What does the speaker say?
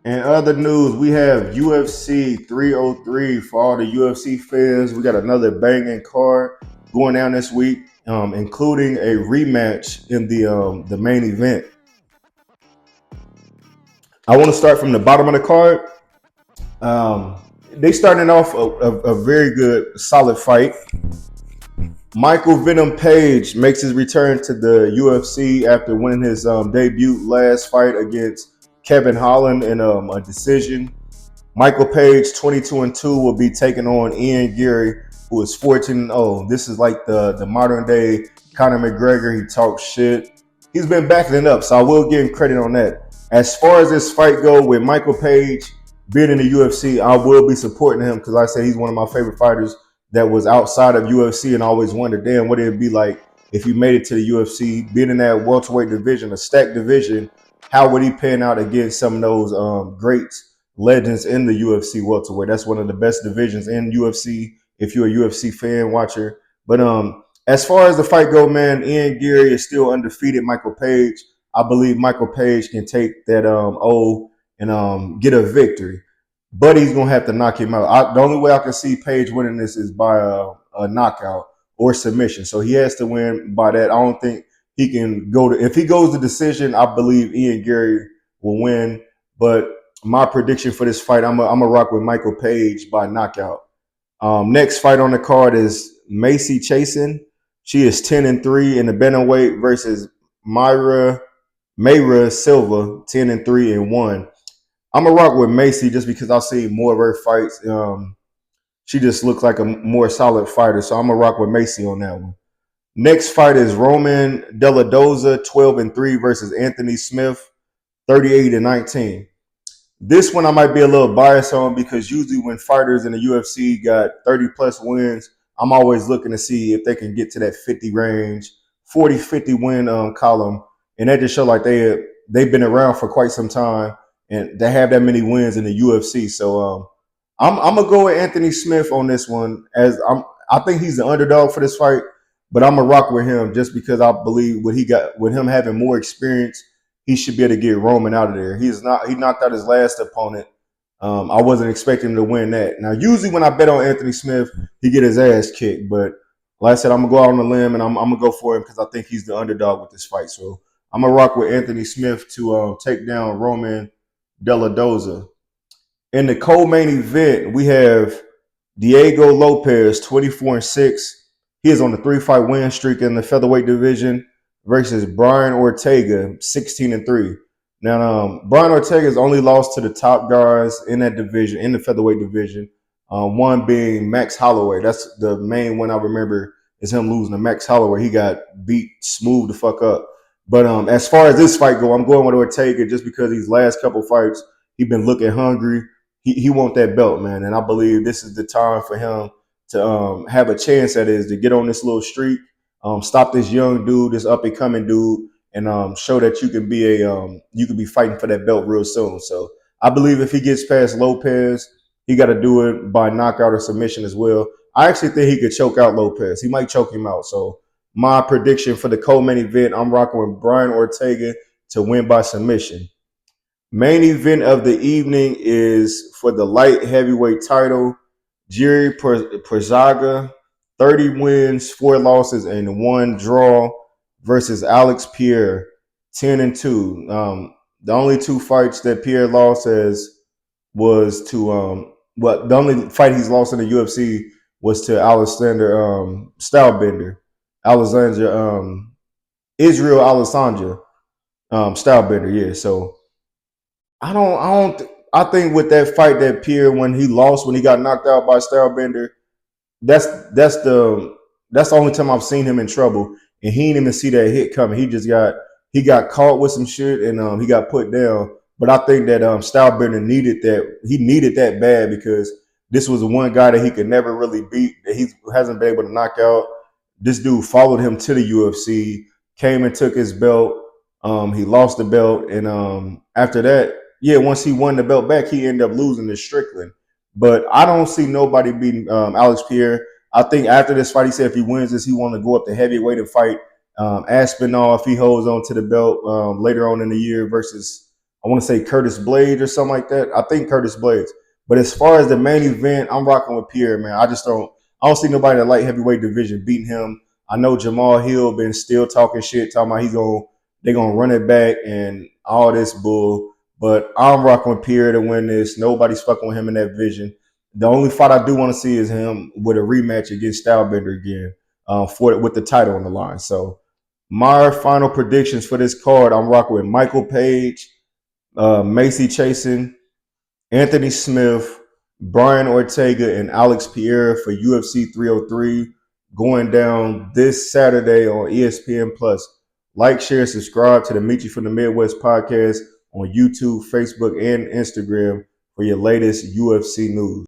In other news, we have UFC 303 for all the UFC fans. We got another banging card going down this week, including a rematch in the main event. I want to start from the bottom of the card. They starting off a very good, solid fight. Michael Venom Page makes his return to the UFC after winning his debut last fight against Kevin Holland in a decision. Michael Page, 22-2, will be taking on Ian Gary, who is 14-0. This is like the modern day Conor McGregor. He talks shit. He's been backing it up, so I will give him credit on that. As far as this fight go with Michael Page being in the UFC, I will be supporting him because like I said he's one of my favorite fighters that was outside of UFC, and I always wondered, damn, what it'd be like if he made it to the UFC, being in that welterweight division, a stacked division. How would he pan out against some of those greats? Legends in the UFC welterweight. That's one of the best divisions in UFC. If you're a UFC fan watcher, but as far as the fight go, man, Ian Gary is still undefeated. Michael Page, I believe Michael Page can take that O and get a victory, but he's gonna have to knock him out. The only way I can see Page winning this is by a knockout or submission. So he has to win by that. I don't think he can go to. If he goes to decision, I believe Ian Gary will win, but my prediction for this fight, I'm a rock with Michael Page by knockout. Next fight on the card is Macy Chasen. She is 10-3 in the bantamweight versus Mayra Silva, 10-3-1. I'm a rock with Macy just because I've seen more of her fights. She just looks like a more solid fighter, so I'm a rock with Macy on that one. Next fight is Roman De La Doza, 12-3 versus Anthony Smith, 38-19. This one I might be a little biased on because usually when fighters in the UFC got 30 plus wins, I'm always looking to see if they can get to that 50 range, 40-50 win column. And that just show like they've been around for quite some time and they have that many wins in the UFC. So I'm gonna go with Anthony Smith on this one as I think he's the underdog for this fight, but I'm gonna rock with him just because I believe what he got with him having more experience, he should be able to get Roman out of there. He knocked out his last opponent. I wasn't expecting him to win that. Now, usually when I bet on Anthony Smith, he get his ass kicked. But like I said, I'm gonna go out on a limb and I'm gonna go for him because I think he's the underdog with this fight. So I'm gonna rock with Anthony Smith to take down Roman De La Doza. In the co-main event, we have Diego Lopez, 24-6. He is on the 3-fight win streak in the featherweight division versus Brian Ortega, 16-3. Now, Brian Ortega's only lost to the top guys in that division, in the featherweight division. One being Max Holloway. That's the main one I remember is him losing to Max Holloway. He got beat smooth the fuck up. But as far as this fight go, I'm going with Ortega just because these last couple fights, he's been looking hungry. He want that belt, man. And I believe this is the time for him to have a chance, that is, to get on this little streak, stop this young dude, this up and coming dude, and show that you can be you can be fighting for that belt real soon. So I believe if he gets past Lopez, he got to do it by knockout or submission as well. I actually think he could choke out Lopez. He might choke him out. So my prediction for the co-main event, I'm rocking with Brian Ortega to win by submission. Main event of the evening is for the light heavyweight title. Jerry Perzaga, 30 wins, 4 losses, and 1 draw versus Alex Pierre, 10-2. The only 2 fights that Pierre lost was to the only fight he's lost in the UFC was to Alexander Stylebender, Alexander Israel Alessandra Stylebender. Yeah, so I think with that fight that Pierre when he lost when he got knocked out by Stylebender, that's the only time I've seen him in trouble, and he didn't even see that hit coming. He got caught with some shit and he got put down. But I think that Stylebender needed that. He needed that bad because this was the one guy that he could never really beat, that he hasn't been able to knock out. This dude followed him to the UFC, came and took his belt. He lost the belt, and after that, yeah, once he won the belt back, he ended up losing to Strickland. But I don't see nobody beating Alex Pierre. I think after this fight, he said if he wins this, he want to go up to heavyweight and fight Aspinall if he holds on to the belt later on in the year versus I want to say Curtis Blades or something like that. I think Curtis Blades. But as far as the main event, I'm rocking with Pierre, man. I don't see nobody in the light heavyweight division beating him. I know Jamal Hill been still talking shit, talking about they gonna run it back and all this bull. But I'm rocking with Pierre to win this. Nobody's fucking with him in that vision. The only fight I do want to see is him with a rematch against Stylebender again, with the title on the line. So my final predictions for this card, I'm rocking with Michael Page, Macy Chasen, Anthony Smith, Brian Ortega, and Alex Pierre for UFC 303 going down this Saturday on ESPN Plus. Like, share, subscribe to the Meet You from the Midwest podcast on YouTube, Facebook, and Instagram for your latest UFC news.